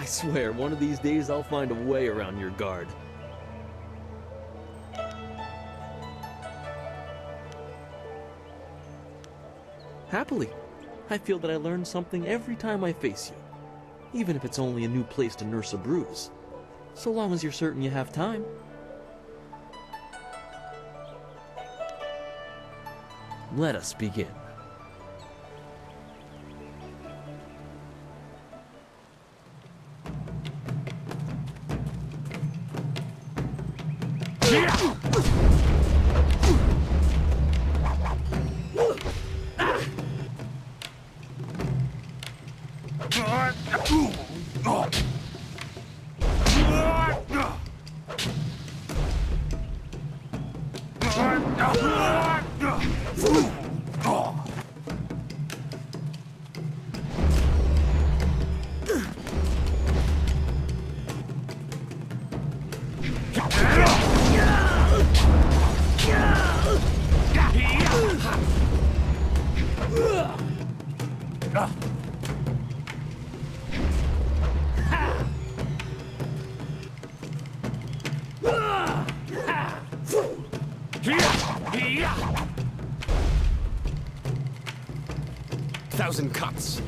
swear, one of these days I'll find a way around your guard. Happily. I feel that I learn something every time I face you, even if it's only a new place to nurse a bruise, so long as you're certain you have time. Let us begin. Thousand cuts.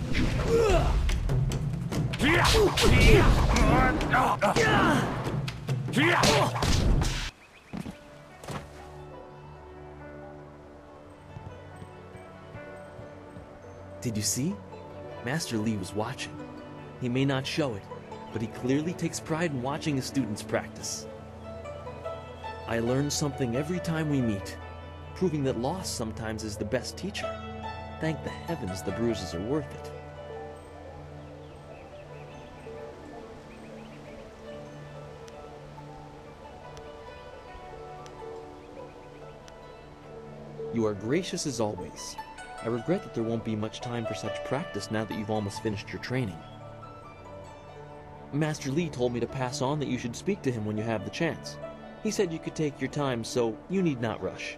Did you see? Master Lee was watching. He may not show it, but he clearly takes pride in watching his students practice. I learn something every time we meet, proving that loss sometimes is the best teacher. Thank the heavens the bruises are worth it. You are gracious as always. I regret that there won't be much time for such practice now that you've almost finished your training. Master Lee told me to pass on that you should speak to him when you have the chance. He said you could take your time, so you need not rush.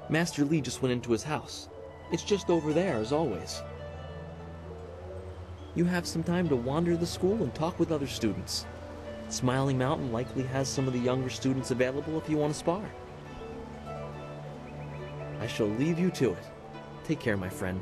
Master Lee just went into his house. It's just over there, as always. You have some time to wander the school and talk with other students. Smiling Mountain likely has some of the younger students available if you want to spar. I shall leave you to it. Take care, my friend.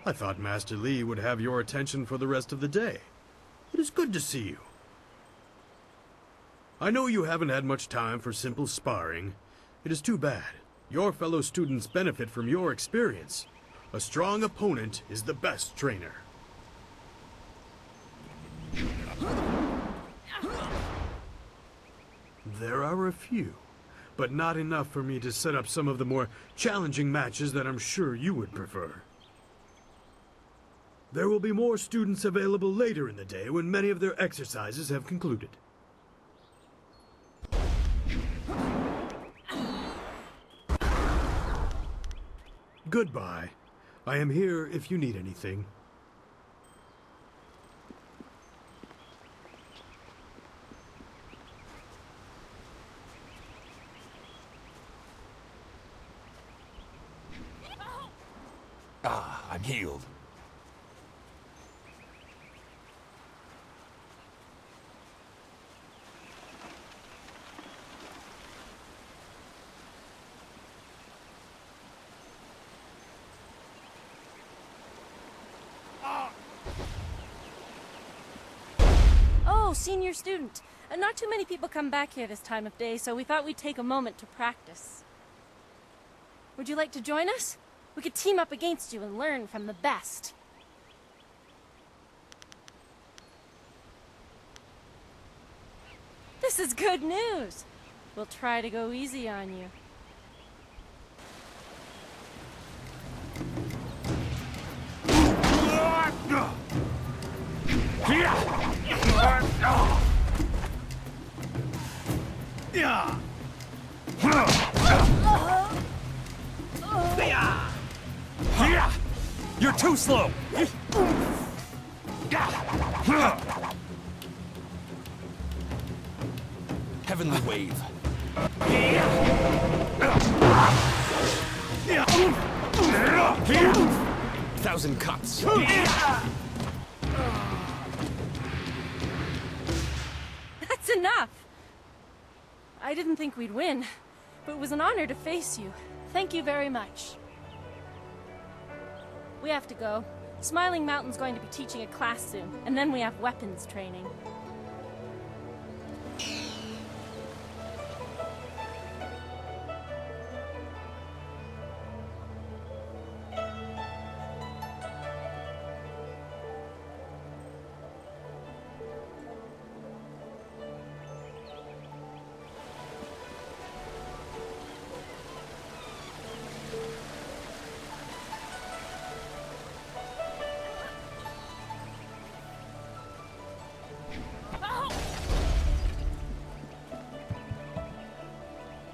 I thought Master Lee would have your attention for the rest of the day. It is good to see you. I know you haven't had much time for simple sparring. It is too bad. Your fellow students benefit from your experience. A strong opponent is the best trainer. There are a few, but not enough for me to set up some of the more challenging matches that I'm sure you would prefer. There will be more students available later in the day when many of their exercises have concluded. Goodbye. I am here if you need anything. Ah, I'm healed. Oh, senior student. Not too many people come back here this time of day, so we thought we'd take a moment to practice. Would you like to join us? We could team up against you and learn from the best. This is good news. We'll try to go easy on you. You're too slow! Heavenly wave. 1,000 cuts. That's enough! I didn't think we'd win, but it was an honor to face you. Thank you very much. We have to go. Smiling Mountain's going to be teaching a class soon, and then we have weapons training.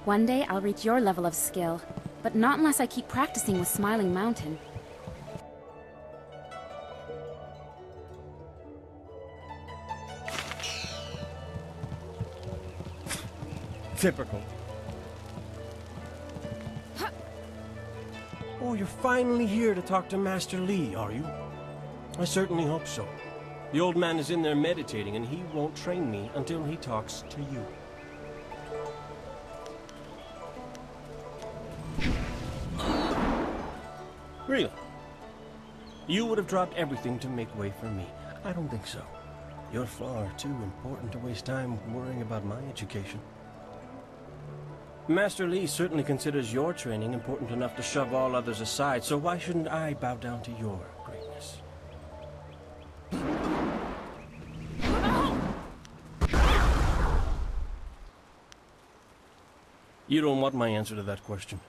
One day I'll reach your level of skill, but not unless I keep practicing with Smiling Mountain. Typical. Oh, you're finally here to talk to Master Li, are you? I certainly hope so. The old man is in there meditating, and he won't train me until he talks to you. Really? You would have dropped everything to make way for me. I don't think so. You're far too important to waste time worrying about my education. Master Li certainly considers your training important enough to shove all others aside, so why shouldn't I bow down to your greatness? You don't want my answer to that question.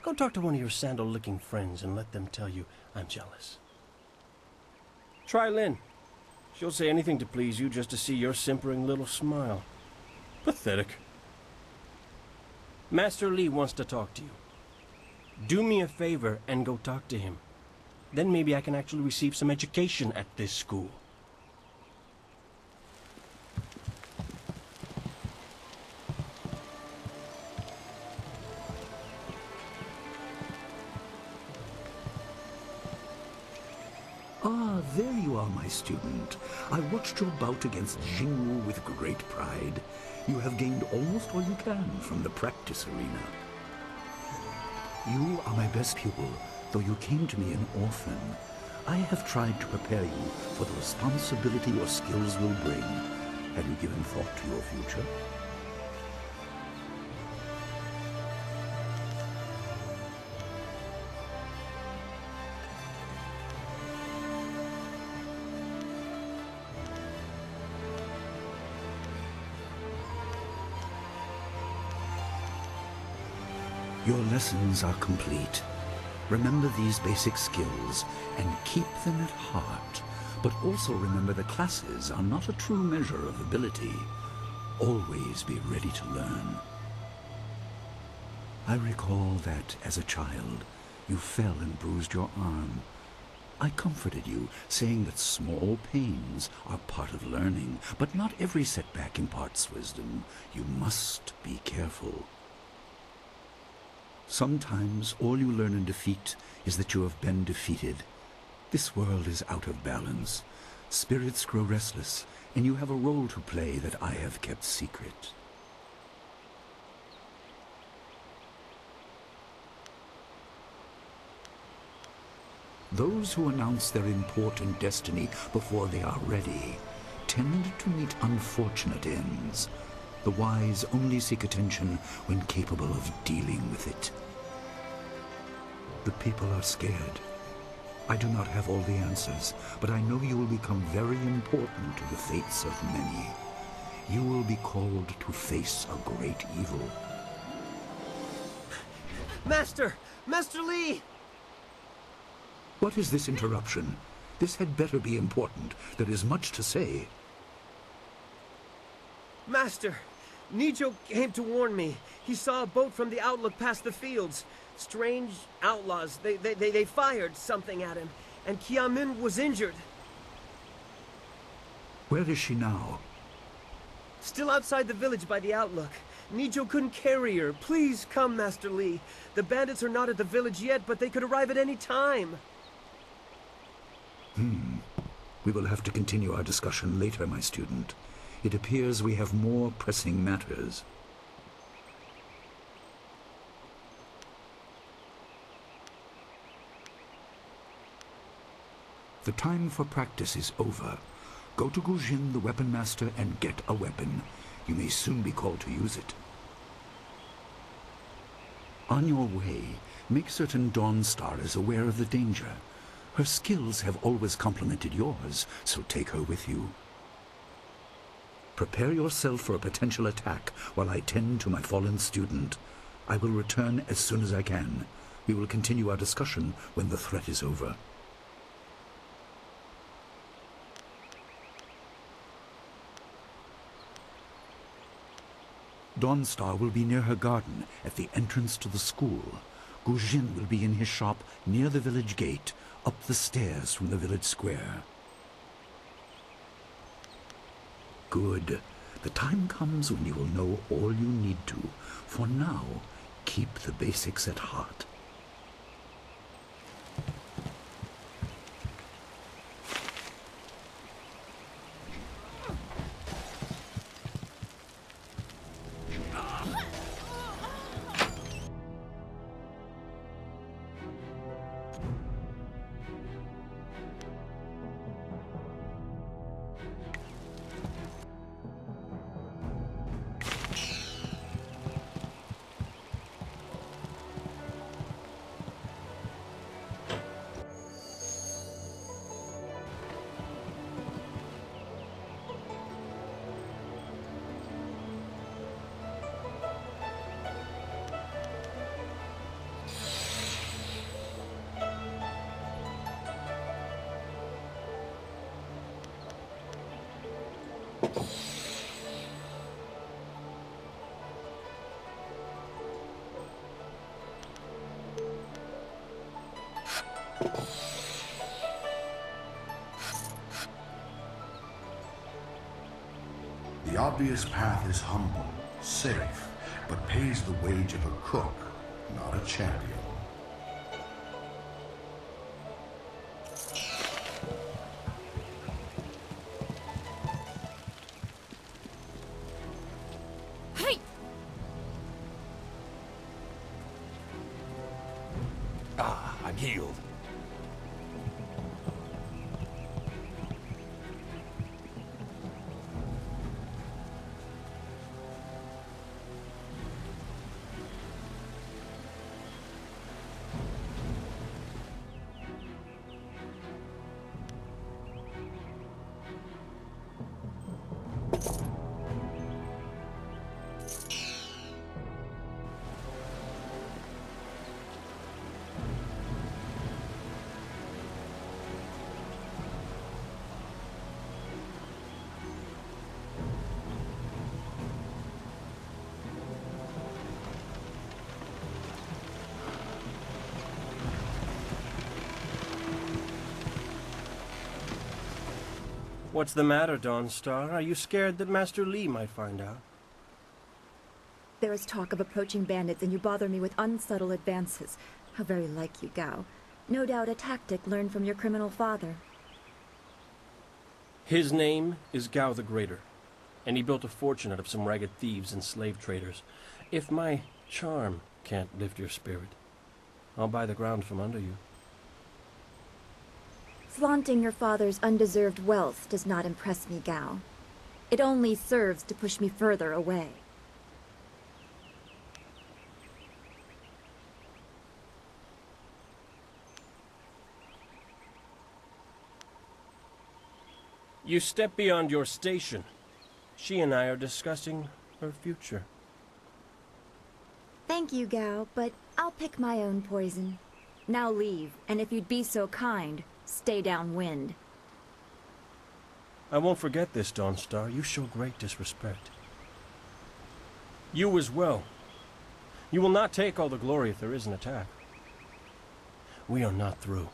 Go talk to one of your sandal-licking friends and let them tell you I'm jealous. Try Lynn. She'll say anything to please you just to see your simpering little smile. Pathetic. Master Li wants to talk to you. Do me a favor and go talk to him. Then maybe I can actually receive some education at this school. Ah, there you are, my student. I watched your bout against Jingwu with great pride. You have gained almost all you can from the practice arena. You are my best pupil, though you came to me an orphan. I have tried to prepare you for the responsibility your skills will bring. Have you given thought to your future? Your lessons are complete. Remember these basic skills and keep them at heart. But also remember the classes are not a true measure of ability. Always be ready to learn. I recall that, as a child, you fell and bruised your arm. I comforted you, saying that small pains are part of learning, but not every setback imparts wisdom. You must be careful. Sometimes all you learn in defeat is that you have been defeated. This world is out of balance. Spirits grow restless, and you have a role to play that I have kept secret. Those who announce their important destiny before they are ready tend to meet unfortunate ends. The wise only seek attention when capable of dealing with it. The people are scared. I do not have all the answers, but I know you will become very important to the fates of many. You will be called to face a great evil. Master! Master Li! What is this interruption? This had better be important. There is much to say. Master, Nijo came to warn me. He saw a boat from the outlook past the fields. Strange outlaws. They fired something at him, and Kiamin was injured. Where is she now? Still outside the village by the outlook. Nijo couldn't carry her. Please come, Master Lee. The bandits are not at the village yet, but they could arrive at any time. We will have to continue our discussion later, my student. It appears we have more pressing matters. The time for practice is over. Go to Gujin, the weapon master, and get a weapon. You may soon be called to use it. On your way, make certain Dawnstar is aware of the danger. Her skills have always complemented yours, so take her with you. Prepare yourself for a potential attack while I tend to my fallen student. I will return as soon as I can. We will continue our discussion when the threat is over. Dawnstar will be near her garden at the entrance to the school. Gujin will be in his shop near the village gate, up the stairs from the village square. Good. The time comes when you will know all you need to. For now, keep the basics at heart. The obvious path is humble, safe, but pays the wage of a cook, not a champion. Hey! Ah, I'm healed. What's the matter, Dawnstar? Are you scared that Master Lee might find out? There is talk of approaching bandits, and you bother me with unsubtle advances. How very like you, Gao. No doubt a tactic learned from your criminal father. His name is Gao the Greater, and he built a fortune out of some ragged thieves and slave traders. If my charm can't lift your spirit, I'll buy the ground from under you. Flaunting your father's undeserved wealth does not impress me, Gao. It only serves to push me further away. You step beyond your station. She and I are discussing her future. Thank you, Gao, but I'll pick my own poison. Now leave, and if you'd be so kind, stay downwind. I won't forget this, Dawnstar. You show great disrespect. You as well. You will not take all the glory if there is an attack. We are not through.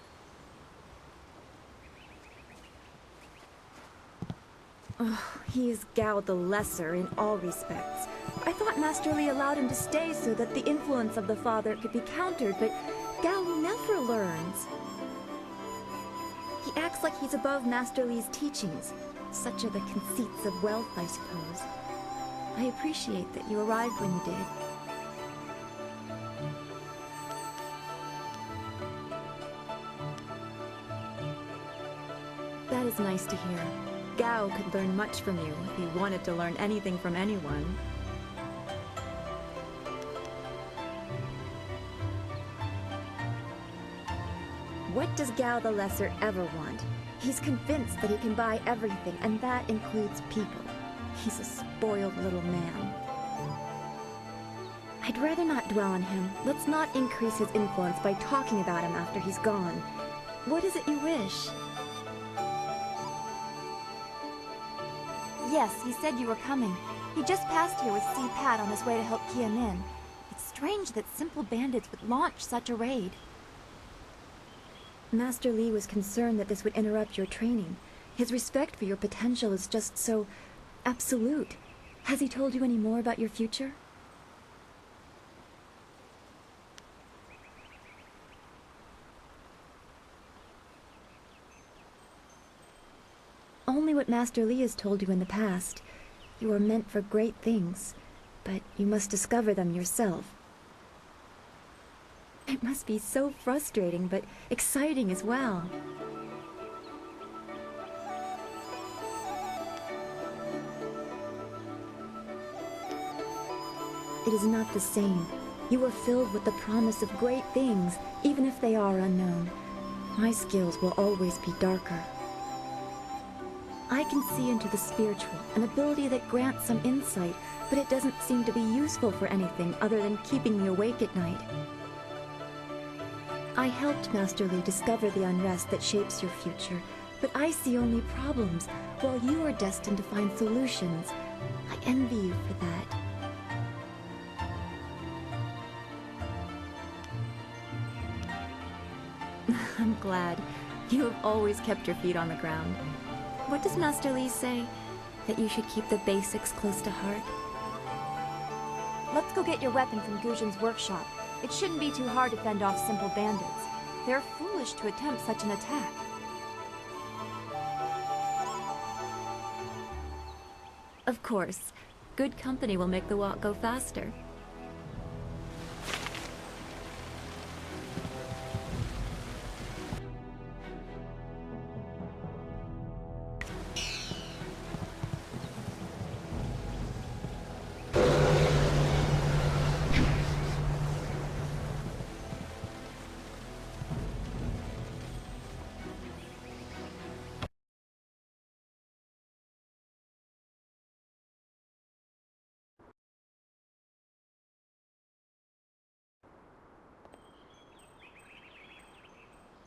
Oh, he is Gao the Lesser in all respects. I thought Master Li allowed him to stay so that the influence of the father could be countered, but Gao never learns. He acts like he's above Master Li's teachings. Such are the conceits of wealth, I suppose. I appreciate that you arrived when you did. That is nice to hear. Gao could learn much from you if he wanted to learn anything from anyone. What does Gao the Lesser ever want? He's convinced that he can buy everything, and that includes people. He's a spoiled little man. I'd rather not dwell on him. Let's not increase his influence by talking about him after he's gone. What is it you wish? Yes, he said you were coming. He just passed here with C. Pat on his way to help Kia Min. It's strange that simple bandits would launch such a raid. Master Li was concerned that this would interrupt your training. His respect for your potential is just so absolute. Has he told you any more about your future? Only what Master Li has told you in the past. You are meant for great things, but you must discover them yourself. It must be so frustrating, but exciting as well. It is not the same. You are filled with the promise of great things, even if they are unknown. My skills will always be darker. I can see into the spiritual, an ability that grants some insight, but it doesn't seem to be useful for anything other than keeping me awake at night. I helped Master Li discover the unrest that shapes your future, but I see only problems, while you are destined to find solutions. I envy you for that. I'm glad. You have always kept your feet on the ground. What does Master Li say? That you should keep the basics close to heart? Let's go get your weapon from Guzhin's workshop. It shouldn't be too hard to fend off simple bandits. They're foolish to attempt such an attack. Of course. Good company will make the walk go faster.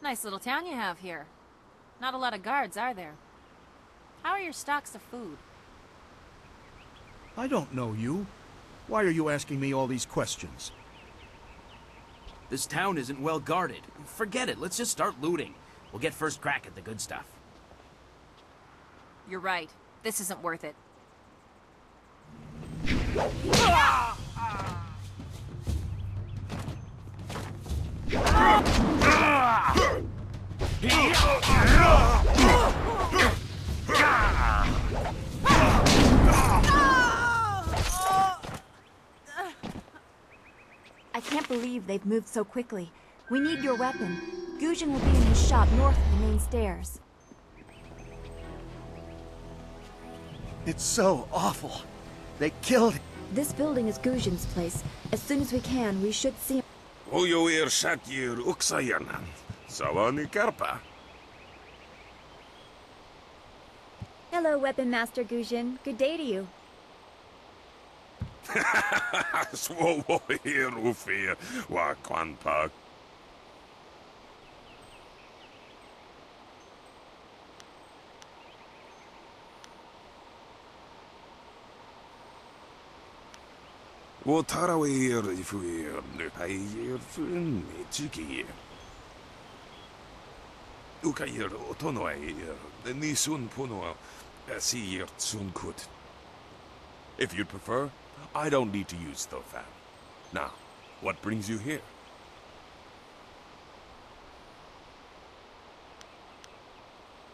Nice little town you have here. Not a lot of guards, are there? How are your stocks of food? I don't know you. Why are you asking me all these questions? This town isn't well guarded. Forget it, let's just start looting. We'll get first crack at the good stuff. You're right. This isn't worth it. I can't believe they've moved so quickly. We need your weapon. Guzhin will be in his shop north of the main stairs. It's so awful. They killed... This building is Guzhin's place. As soon as we can, we should see... Ujoir Shatir Uksayanan. Savani Karpa. Hello, Weapon Master Guzhin. Good day to you. Svovo hier Ufir. Wa Kwanpa. Och tarawer ifuir nupair fun chiki. Ukair otonoair nisun puno asir sunkut. If you'd prefer, I don't need to use Thofan. Now, what brings you here?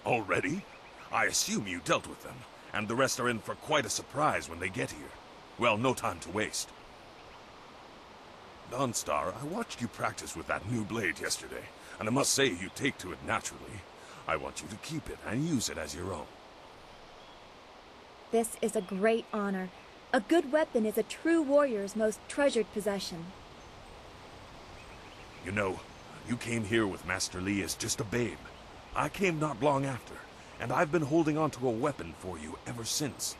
Already? I assume you dealt with them, and the rest are in for quite a surprise when they get here. Well, no time to waste. Dawnstar, I watched you practice with that new blade yesterday, and I must say you take to it naturally. I want you to keep it and use it as your own. This is a great honor. A good weapon is a true warrior's most treasured possession. You know, you came here with Master Li as just a babe. I came not long after, and I've been holding on to a weapon for you ever since.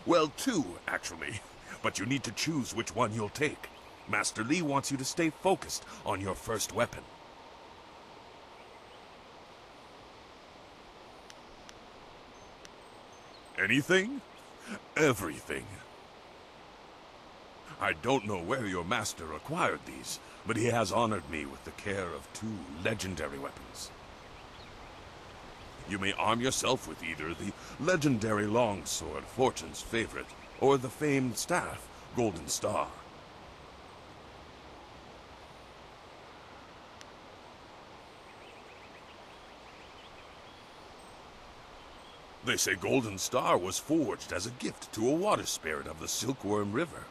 Well, two, actually. But you need to choose which one you'll take. Master Li wants you to stay focused on your first weapon. Anything? Everything. I don't know where your master acquired these, but he has honored me with the care of two legendary weapons. You may arm yourself with either the legendary longsword, Fortune's favorite, or the famed staff, Golden Star. They say Golden Star was forged as a gift to a water spirit of the Silkworm River.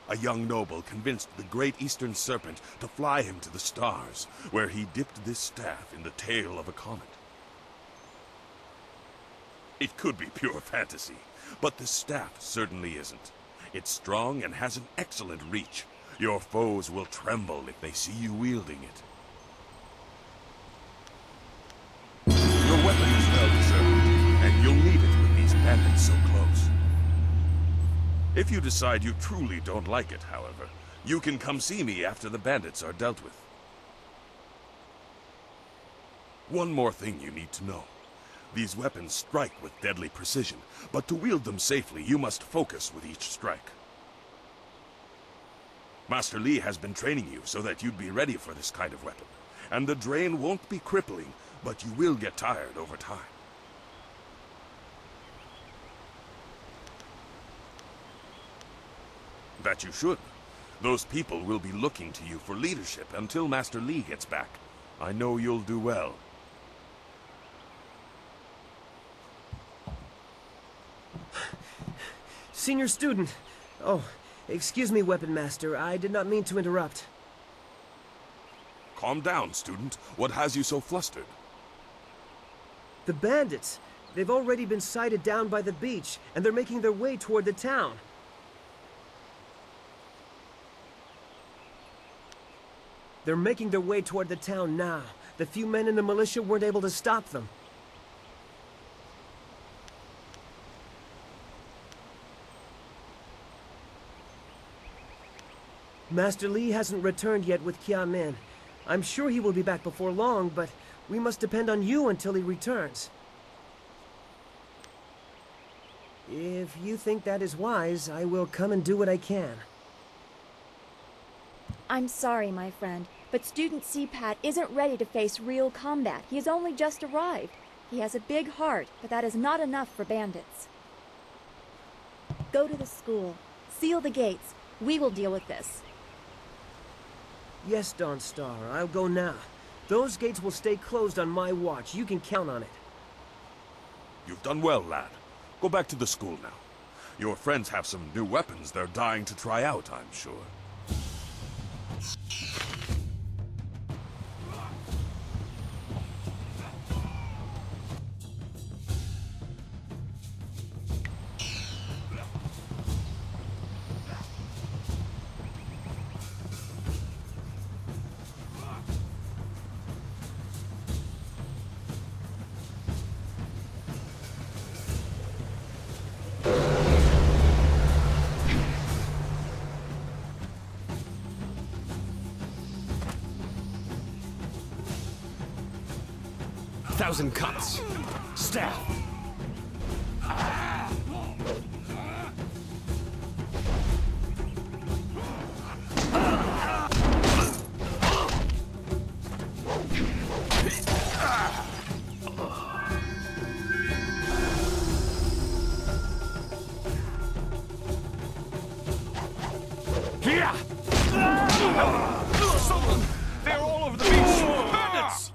A young noble convinced the great Eastern Serpent to fly him to the stars, where he dipped this staff in the tail of a comet. It could be pure fantasy, but the staff certainly isn't. It's strong and has an excellent reach. Your foes will tremble if they see you wielding it. Your weapon is well-deserved, and you'll need it with these bandits so close. If you decide you truly don't like it, however, you can come see me after the bandits are dealt with. One more thing you need to know. These weapons strike with deadly precision, but to wield them safely, you must focus with each strike. Master Li has been training you so that you'd be ready for this kind of weapon, and the drain won't be crippling, but you will get tired over time. That you should. Those people will be looking to you for leadership until Master Li gets back. I know you'll do well. Senior student. Oh, excuse me, Weapon Master. I did not mean to interrupt. Calm down, student. What has you so flustered? The bandits. They've already been sighted down by the beach, and they're making their way toward the town. They're making their way toward the town now. The few men in the militia weren't able to stop them. Master Li hasn't returned yet with Qiamin. I'm sure he will be back before long, but we must depend on you until he returns. If you think that is wise, I will come and do what I can. I'm sorry, my friend, but Student C-Pat isn't ready to face real combat. He has only just arrived. He has a big heart, but that is not enough for bandits. Go to the school. Seal the gates. We will deal with this. Yes, Dawnstar, I'll go now. Those gates will stay closed on my watch. You can count on it. You've done well, lad. Go back to the school now. Your friends have some new weapons they're dying to try out, I'm sure. Thousand cuts. Staff. Someone! They're all over the beach! Bandits!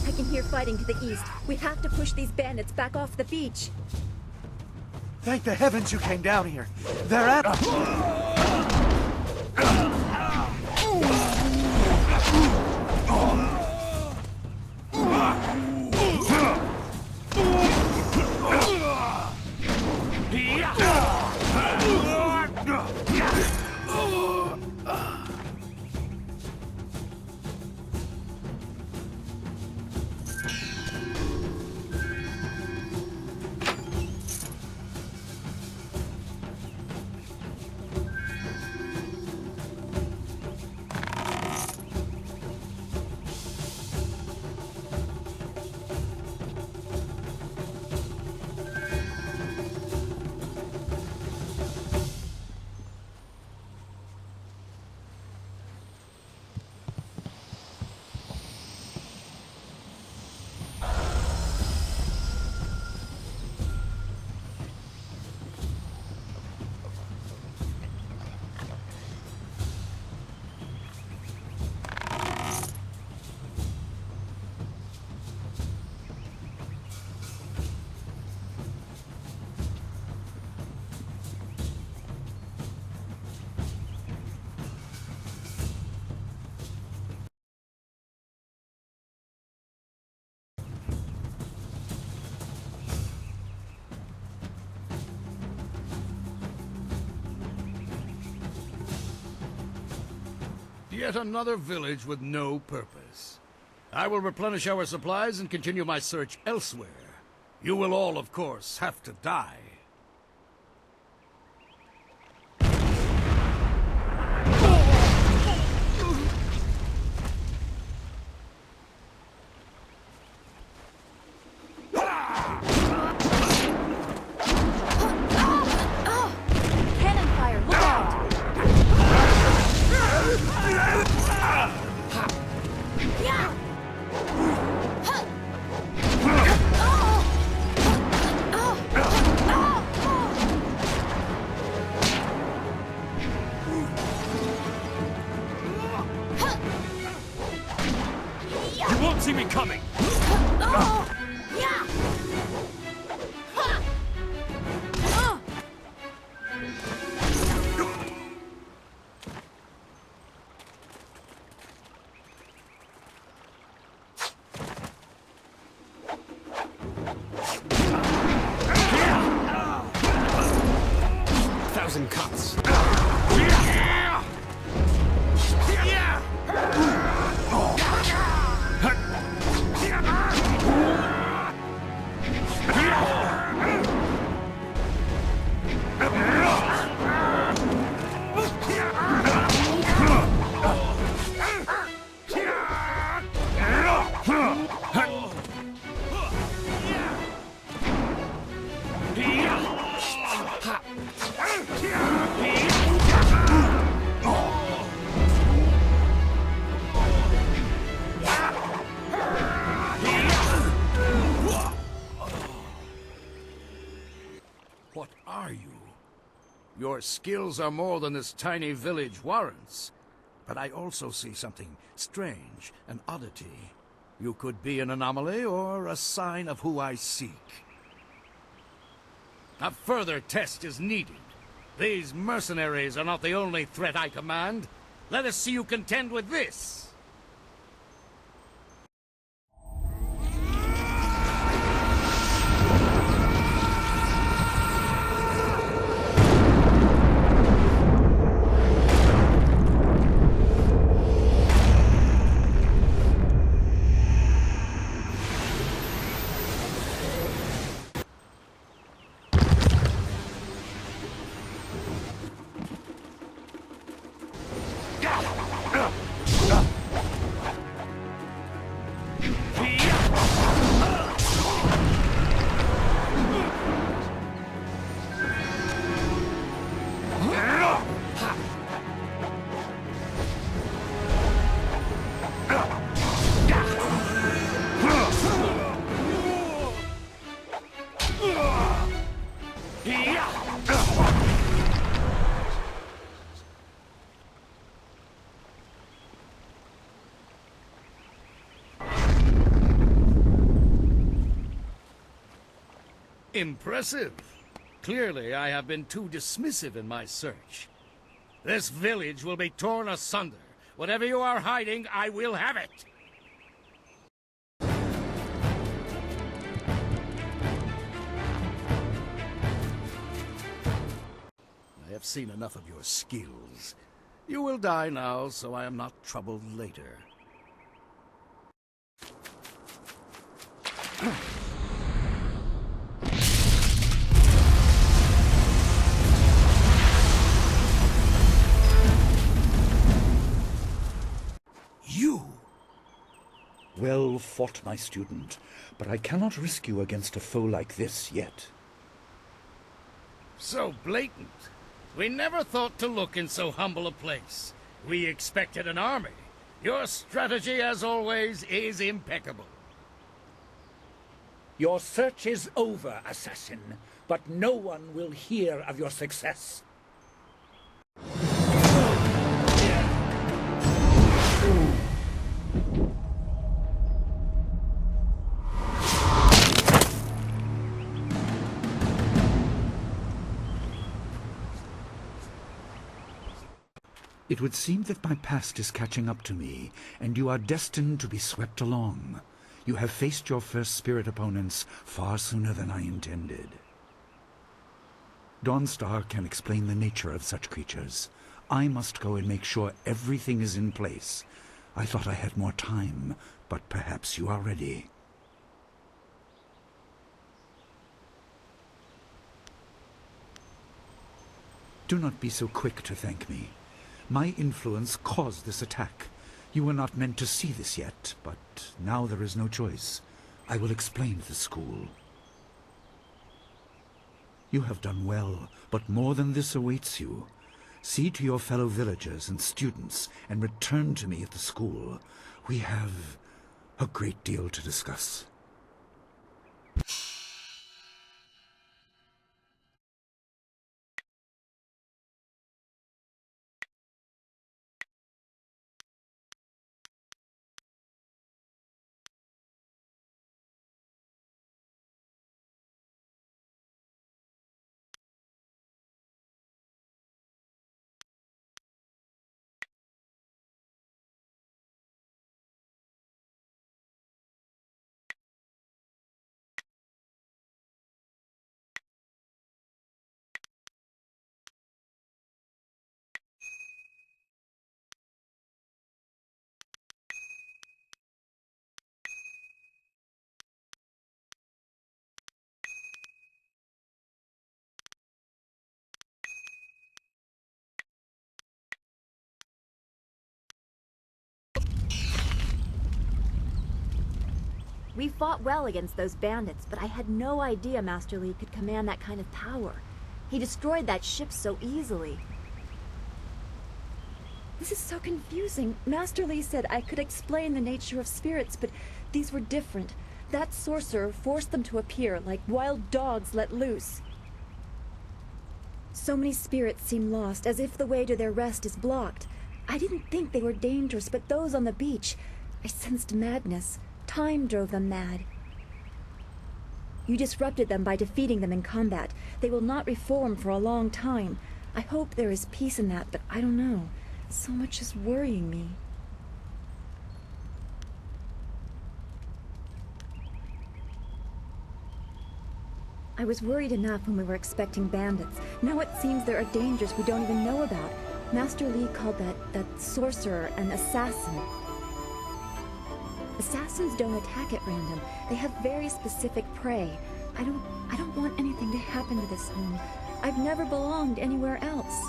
I can hear fighting to the east. We have to push these bandits back off the beach. Thank the heavens you came down here. They're at... Yet another village with no purpose. I will replenish our supplies and continue my search elsewhere. You will all, of course, have to die. Cannon fire, look out! You won't see me coming! Thousand cuts. What are you? Your skills are more than this tiny village warrants. But I also see something strange, an oddity. You could be an anomaly or a sign of who I seek. A further test is needed. These mercenaries are not the only threat I command. Let us see you contend with this! Impressive. Clearly, I have been too dismissive in my search. This village will be torn asunder. Whatever you are hiding, I will have it. I have seen enough of your skills. You will die now, so I am not troubled later. You! Well fought, my student, but I cannot risk you against a foe like this yet. So blatant. We never thought to look in so humble a place. We expected an army. Your strategy, as always, is impeccable. Your search is over, assassin, but no one will hear of your success. It would seem that my past is catching up to me, and you are destined to be swept along. You have faced your first spirit opponents far sooner than I intended. Dawnstar can explain the nature of such creatures. I must go and make sure everything is in place. I thought I had more time, but perhaps you are ready. Do not be so quick to thank me. My influence caused this attack. You were not meant to see this yet, but now there is no choice. I will explain the school. You have done well, but more than this awaits you. See to your fellow villagers and students, and return to me at the school. We have a great deal to discuss. We fought well against those bandits, but I had no idea Master Li could command that kind of power. He destroyed that ship so easily. This is so confusing. Master Li said I could explain the nature of spirits, but these were different. That sorcerer forced them to appear like wild dogs let loose. So many spirits seem lost, as if the way to their rest is blocked. I didn't think they were dangerous, but those on the beach, I sensed madness. Time drove them mad. You disrupted them by defeating them in combat. They will not reform for a long time. I hope there is peace in that, but I don't know. So much is worrying me. I was worried enough when we were expecting bandits. Now it seems there are dangers we don't even know about. Master Li called that sorcerer an assassin. Assassins don't attack at random. They have very specific prey. I don't want anything to happen to this home. I've never belonged anywhere else.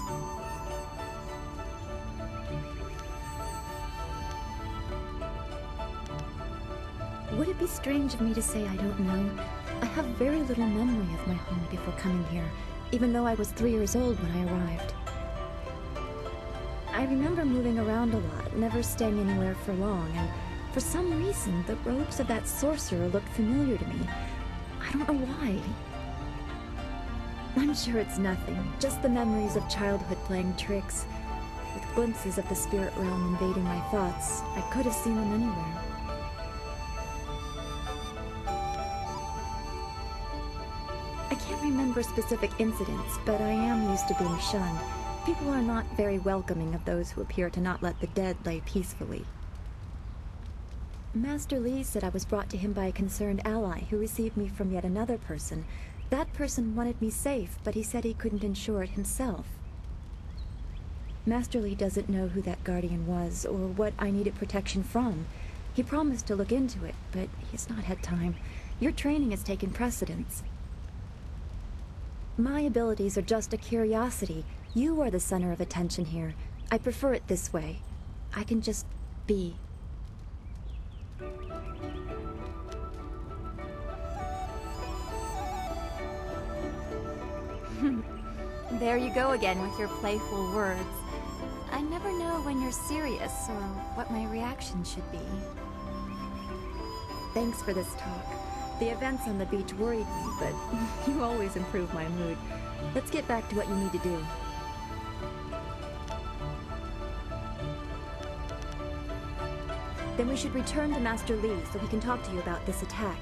Would it be strange of me to say I don't know? I have very little memory of my home before coming here, even though I was 3 years old when I arrived. I remember moving around a lot, never staying anywhere for long, and for some reason, the robes of that sorcerer looked familiar to me. I don't know why. I'm sure it's nothing, just the memories of childhood playing tricks. With glimpses of the spirit realm invading my thoughts, I could have seen them anywhere. I can't remember specific incidents, but I am used to being shunned. People are not very welcoming of those who appear to not let the dead lay peacefully. Master Li said I was brought to him by a concerned ally who received me from yet another person. That person wanted me safe, but he said he couldn't ensure it himself. Master Li doesn't know who that guardian was or what I needed protection from. He promised to look into it, but he's not had time. Your training has taken precedence. My abilities are just a curiosity. You are the center of attention here. I prefer it this way. I can just be. There you go again with your playful words. I never know when you're serious or what my reaction should be. Thanks for this talk. The events on the beach worried me, but you always improve my mood. Let's get back to what you need to do. Then we should return to Master Li so he can talk to you about this attack.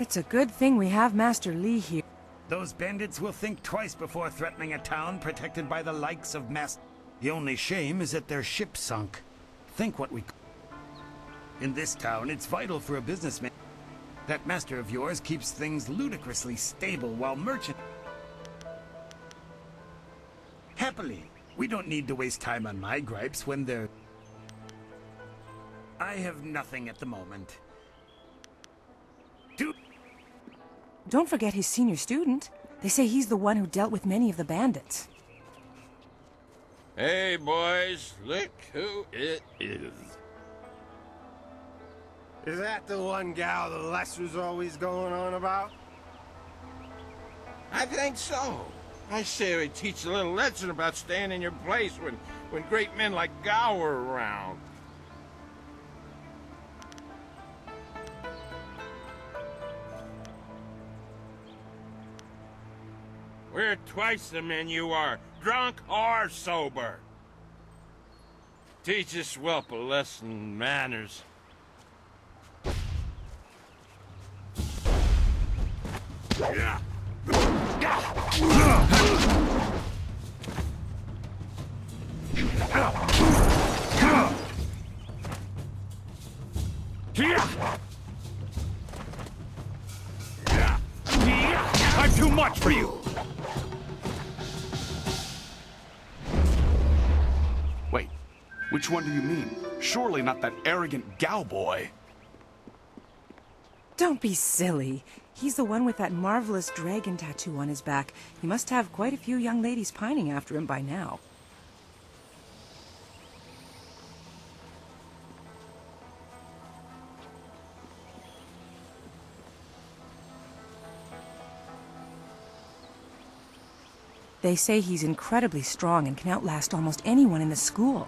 It's a good thing we have Master Li here. Those bandits will think twice before threatening a town protected by the likes of Master... The only shame is that their ship sunk. Think what we... In this town, it's vital for a businessman. That master of yours keeps things ludicrously stable while merchant... Happily, we don't need to waste time on my gripes when they're... I have nothing at the moment. Don't forget his senior student. They say he's the one who dealt with many of the bandits. Hey, boys, look who it is. Is that the one gal the Lester's always going on about? I think so. I say we teach a little lesson about staying in your place when great men like Gao are around. We're twice the men you are, drunk or sober. Teach this whelp a lesson in manners. Yeah. I'm too much for you! Wait, which one do you mean? Surely not that arrogant Gao boy. Don't be silly. He's the one with that marvelous dragon tattoo on his back. He must have quite a few young ladies pining after him by now. They say he's incredibly strong and can outlast almost anyone in the school.